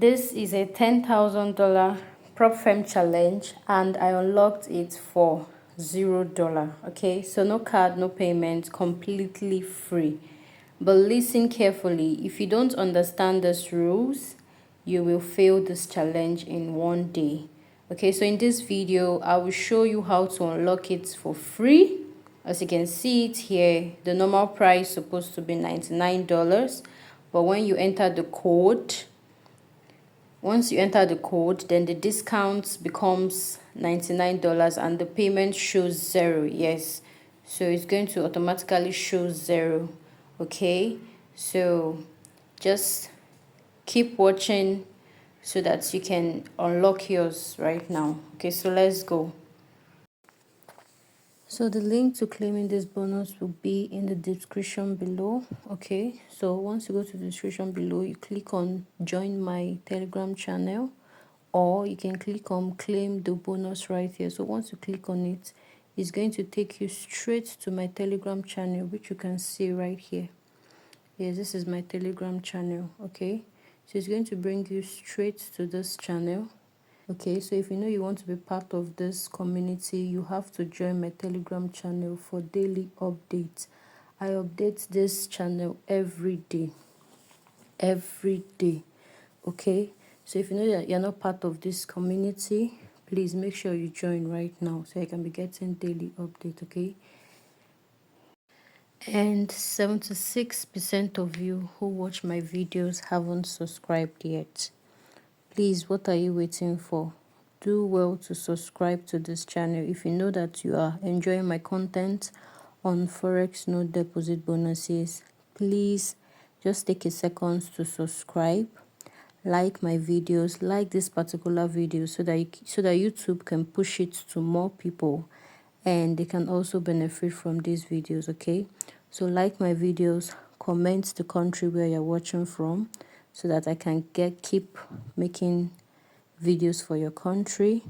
This is a $10,000 prop firm challenge and I unlocked it for $0. Okay, so no card, no payment, completely free. But listen carefully, if you don't understand these rules, you will fail this challenge in one day. Okay, so in this video, I will show you how to unlock it for free. As you can see it here, the normal price is supposed to be $99, but when you enter the code, once you enter the code, then the discount becomes $99 and the payment shows 0. Yes, so it's going to automatically show 0. Okay, so just keep watching so that you can unlock yours right now. Okay, so let's go. So the link to claiming this bonus will be in the description below. Okay, so once you go to the description below, you click on join my Telegram channel, or you can click on claim the bonus right here. So once you click on it, it's going to take you straight to my Telegram channel, which you can see right here. Yes, this is my Telegram channel. Okay, so it's going to bring you straight to this channel. Okay, so if you know you want to be part of this community, you have to join my Telegram channel for daily updates. I update this channel every day. Okay, so if you know that you're not part of this community, please make sure you join right now so I can be getting daily update. Okay, and 76% of you who watch my videos haven't subscribed yet. Please, what are you waiting for? Do well to subscribe to this channel. If you know that you are enjoying my content on Forex no deposit bonuses, please just take a second to subscribe, like my videos, like this particular video so that YouTube can push it to more people and they can also benefit from these videos. Okay, so like my videos, comment the country where you're watching from so that I can keep making videos for your country.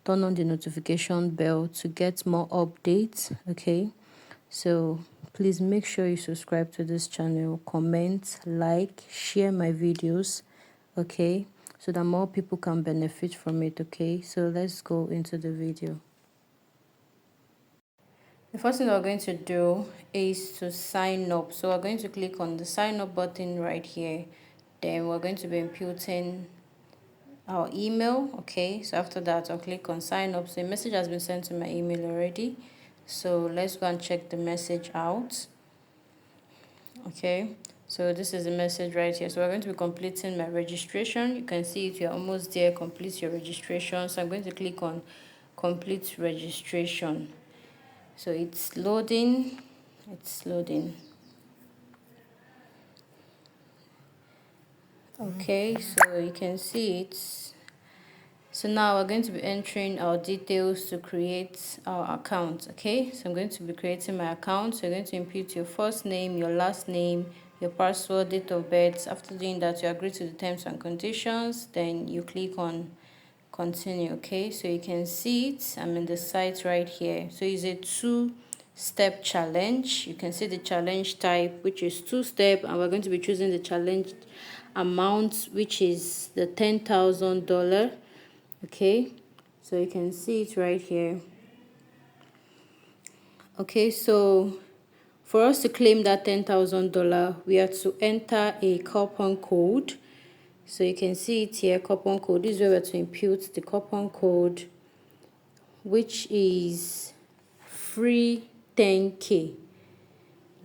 Turn on the notification bell to get more updates. Okay, so please make sure you subscribe to this channel, comment, like, share my videos. Okay, so that more people can benefit from it. Okay, so let's go into the video. The first thing we're going to do is to sign up. So we're going to click on the sign up button right here. Then we're going to be inputting our email. Okay, so after that I'll click on sign up. So a message has been sent to my email already. So let's go and check the message out. Okay, so this is the message right here. So we're going to be completing my registration. You can see it, you're almost there. Complete your registration. So I'm going to click on complete registration. So it's loading. Okay, so you can see it. So now we're going to be entering our details to create our account. Okay, so I'm going to be creating my account. So you're going to input your first name, your last name, your password, date of birth. After doing that, you agree to the terms and conditions. Then you click on continue. Okay, so you can see it. I'm in the site right here. So it's a two-step challenge. You can see the challenge type, which is 2-step, and we're going to be choosing the challenge amount, which is the $10,000. Okay, so you can see it right here. Okay, so for us to claim that $10,000, we have to enter a coupon code. So you can see it here, coupon code. This is where we have to input the coupon code, which is free 10K.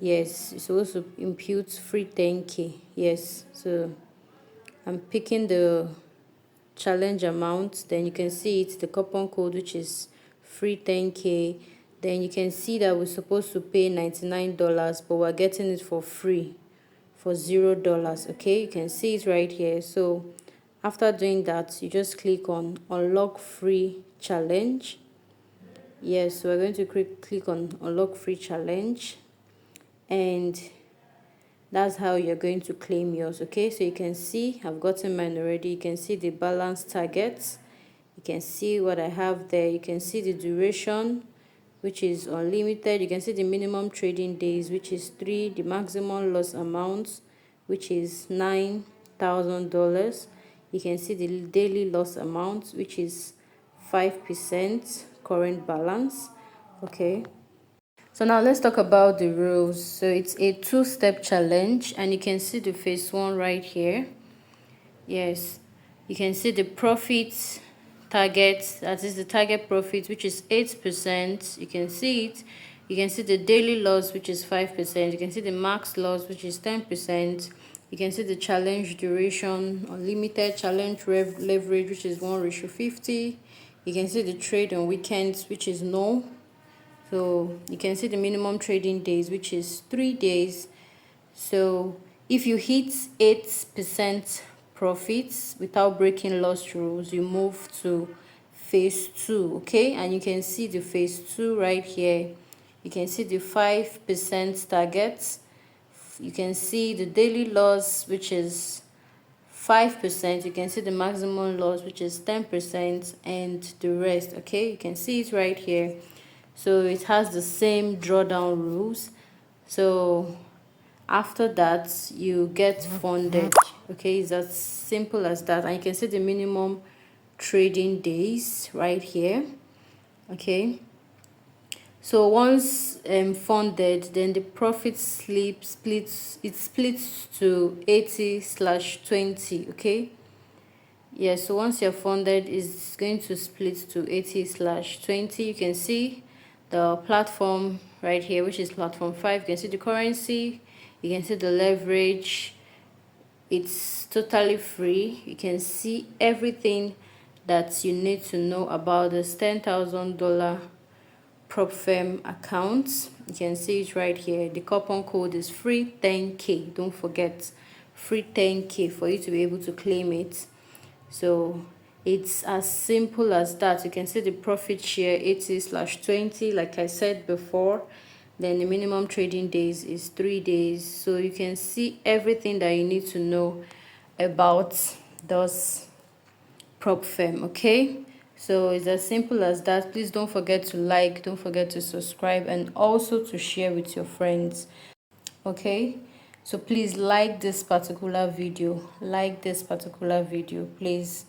Yes, you're supposed to input free 10K. Yes, so I'm picking the challenge amount. Then you can see it's the coupon code, which is free 10K. Then you can see that we're supposed to pay $99, but we're getting it for free for $0. Okay, you can see it right here. So after doing that, you just click on unlock free challenge. Yes, so we're going to click on unlock free challenge, and that's how you're going to claim yours. Okay, so you can see I've gotten mine already. You can see the balance targets. You can see what I have there. You can see the duration, which is unlimited. You can see the minimum trading days, which is 3. The maximum loss amount, which is $9,000. You can see the daily loss amount, which is 5% current balance. Okay, so now let's talk about the rules. So it's a two-step challenge, and you can see the phase one right here. Yes, you can see the profit target, that is the target profit, which is 8%. You can see it. You can see the daily loss, which is 5%. You can see the max loss, which is 10%. You can see the challenge duration, unlimited challenge leverage, which is 1:50. You can see the trade on weekends, which is no. So you can see the minimum trading days, which is 3 days. So if you hit 8% profits without breaking loss rules, you move to phase two. Okay, and you can see the phase two right here. You can see the 5% targets. You can see the daily loss, which is 5%. You can see the maximum loss, which is 10%, and the rest. Okay, you can see it right here. So it has the same drawdown rules. So after that, you get funded. Okay, it's as simple as that. And you can see the minimum trading days right here. Okay, so once funded, then the profit slip splits, it splits to 80/20. Okay, yeah, so once you're funded, it's going to split to 80/20. You can see the platform right here, which is platform 5. You can see the currency, you can see the leverage. It's totally free. You can see everything that you need to know about this $10,000 prop firm account. You can see it right here. The coupon code is free 10K. Don't forget, free 10K for you to be able to claim it. So it's as simple as that. You can see the profit share 80/20, like I said before. Then the minimum trading days is 3 days. So you can see everything that you need to know about those prop firm. Okay, so it's as simple as that. Please don't forget to like, don't forget to subscribe, and also to share with your friends. Okay, so please like this particular video, please.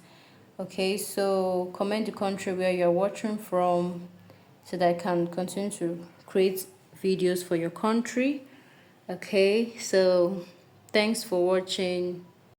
Okay, so comment the country where you're watching from so that I can continue to create videos for your country. Okay, so thanks for watching.